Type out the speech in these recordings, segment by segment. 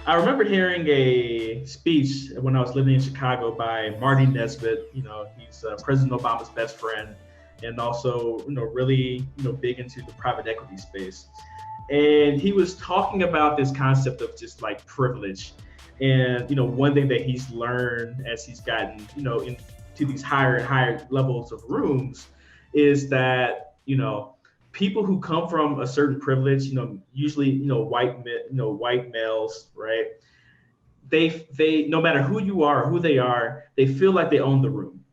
I remember hearing a speech when I was living in Chicago by Marty Nesbitt. He's President Obama's best friend, and also really big into the private equity space. And he was talking about this concept of just like privilege. And one thing that he's learned as he's gotten into these higher and higher levels of rooms is that people who come from a certain privilege, usually white males, right? They no matter who you are, who they are, they feel like they own the room,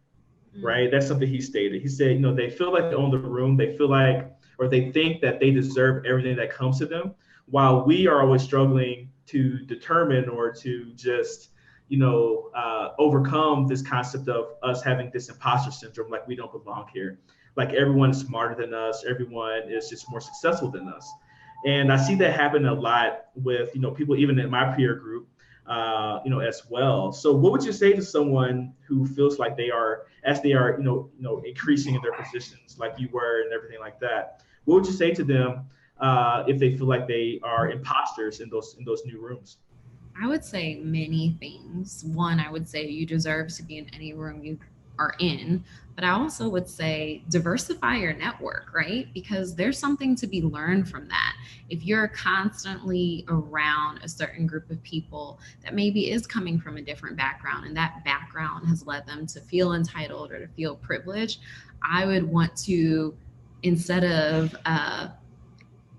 right? That's something he stated. He said, they feel like they own the room. They feel like, or they think that they deserve everything that comes to them, while we are always struggling to determine or to just, overcome this concept of us having this imposter syndrome, like we don't belong here, like everyone is smarter than us, everyone is just more successful than us. And I see that happen a lot with, people even in my peer group, as well. So what would you say to someone who feels like they are, as they are, increasing in their positions like you were and everything like that? What would you say to them if they feel like they are imposters in those new rooms? I would say many things. One, I would say you deserve to be in any room you are in, but I also would say diversify your network, right? Because there's something to be learned from that. If you're constantly around a certain group of people that maybe is coming from a different background and that background has led them to feel entitled or to feel privileged, I would want to, instead of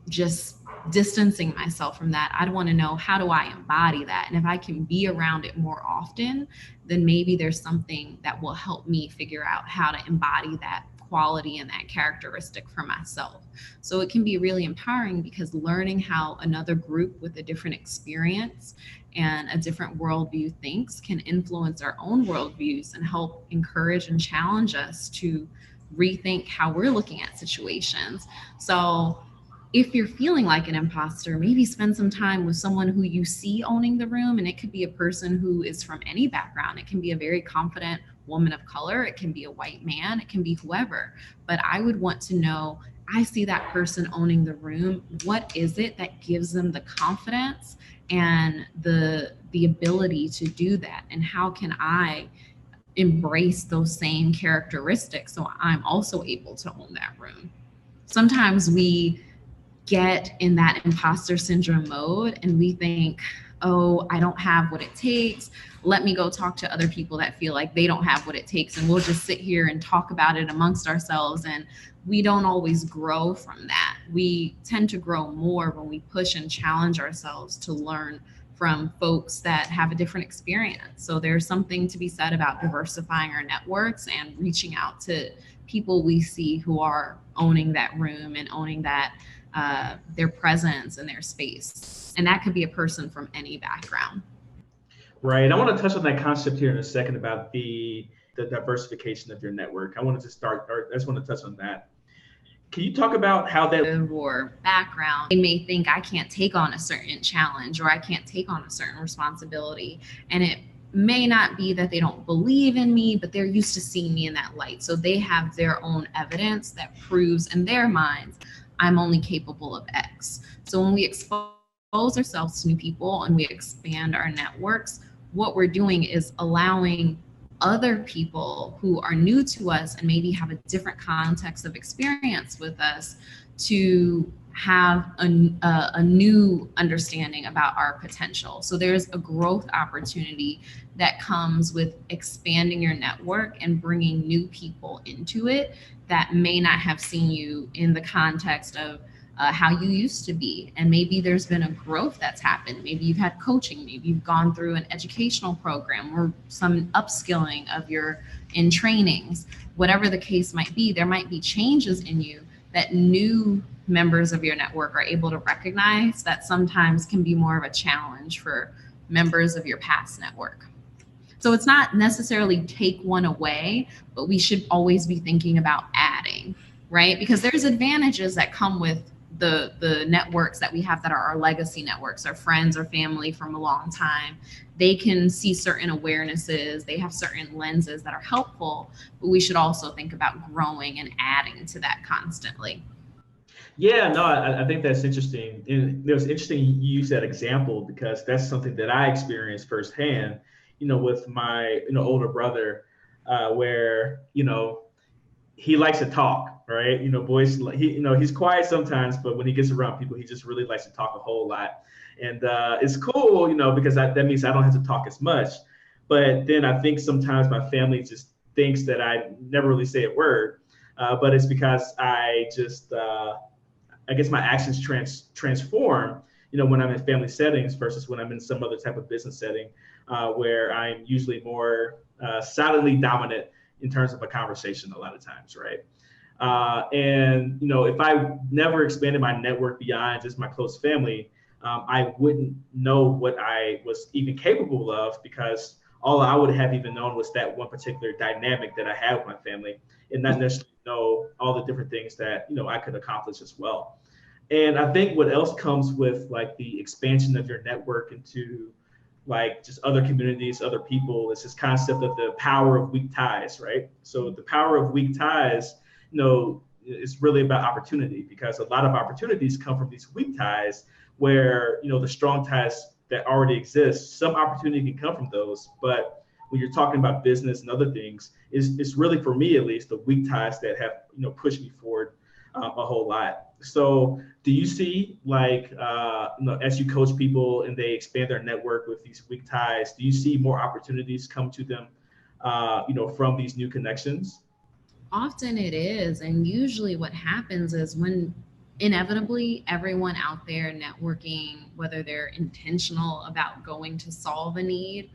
just distancing myself from that, I'd want to know, how do I embody that? And if I can be around it more often, then maybe there's something that will help me figure out how to embody that quality and that characteristic for myself. So it can be really empowering, because learning how another group with a different experience and a different worldview thinks can influence our own worldviews and help encourage and challenge us to rethink how we're looking at situations. So if you're feeling like an imposter, maybe spend some time with someone who you see owning the room. And it could be a person who is from any background. It can be a very confident woman of color, it can be a white man, it can be whoever. But I would want to know, I see that person owning the room. What is it that gives them the confidence and the ability to do that? And how can I embrace those same characteristics so I'm also able to own that room? Sometimes we get in that imposter syndrome mode and we think, oh, I don't have what it takes. Let me go talk to other people that feel like they don't have what it takes. And we'll just sit here and talk about it amongst ourselves. And we don't always grow from that. We tend to grow more when we push and challenge ourselves to learn from folks that have a different experience. So there's something to be said about diversifying our networks and reaching out to people we see who are owning that room and owning that their presence and their space. And that could be a person from any background. Right. I want to touch on that concept here in a second about the diversification of your network. I wanted to start, or I just want to touch on that. Can you talk about how that? Or background, they may think I can't take on a certain challenge or I can't take on a certain responsibility. And it may not be that they don't believe in me, but they're used to seeing me in that light. So they have their own evidence that proves in their minds I'm only capable of X. So when we expose ourselves to new people and we expand our networks, what we're doing is allowing other people who are new to us and maybe have a different context of experience with us to have a new understanding about our potential. So there's a growth opportunity that comes with expanding your network and bringing new people into it that may not have seen you in the context of how you used to be. And maybe there's been a growth that's happened. Maybe you've had coaching, maybe you've gone through an educational program or some upskilling of your in trainings. Whatever the case might be, there might be changes in you that new members of your network are able to recognize that sometimes can be more of a challenge for members of your past network. So it's not necessarily take one away, but we should always be thinking about adding, right? Because there's advantages that come with the networks that we have that are our legacy networks, our friends or family from a long time. They can see certain awarenesses, they have certain lenses that are helpful, but we should also think about growing and adding to that constantly. Yeah, no, I think that's interesting. And it was interesting you use that example because that's something that I experienced firsthand, with my, older brother, where, he likes to talk, right? Boys, he's quiet sometimes, but when he gets around people, he just really likes to talk a whole lot. And it's cool, because that means I don't have to talk as much. But then I think sometimes my family just thinks that I never really say a word. But it's because I guess my actions transform, when I'm in family settings versus when I'm in some other type of business setting, where I'm usually more solidly dominant in terms of a conversation a lot of times, right? And if I never expanded my network beyond just my close family, I wouldn't know what I was even capable of because all I would have even known was that one particular dynamic that I had with my family, and not necessarily know all the different things that I could accomplish as well. And I think what else comes with like the expansion of your network into like just other communities, other people, is this concept of the power of weak ties, right? So the power of weak ties, is really about opportunity because a lot of opportunities come from these weak ties where, the strong ties that already exist, some opportunity can come from those. But when you're talking about business and other things, it's really, for me at least, the weak ties that have, pushed me forward a whole lot. So do you see like as you coach people and they expand their network with these weak ties, do you see more opportunities come to them from these new connections? Often it is. And usually what happens is when inevitably everyone out there networking, whether they're intentional about going to solve a need,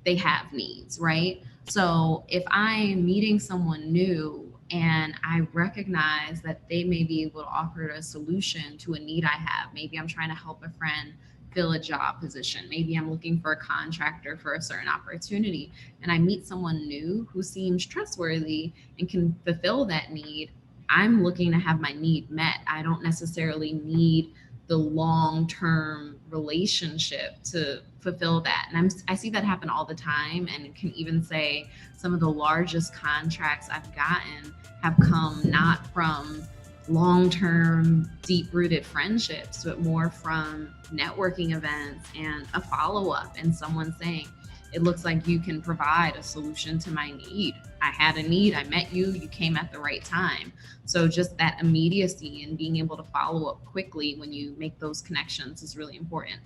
they have needs, right? So if I'm meeting someone new and I recognize that they may be able to offer a solution to a need I have, maybe I'm trying to help a friend fill a job position, maybe I'm looking for a contractor for a certain opportunity, and I meet someone new who seems trustworthy and can fulfill that need, I'm looking to have my need met. I don't necessarily need the long term relationship to fulfill that. And I see that happen all the time, and can even say some of the largest contracts I've gotten have come not from long term, deep rooted friendships, but more from networking events and a follow up and someone saying, it looks like you can provide a solution to my need. I had a need, I met you, you came at the right time. So, just that immediacy and being able to follow up quickly when you make those connections is really important.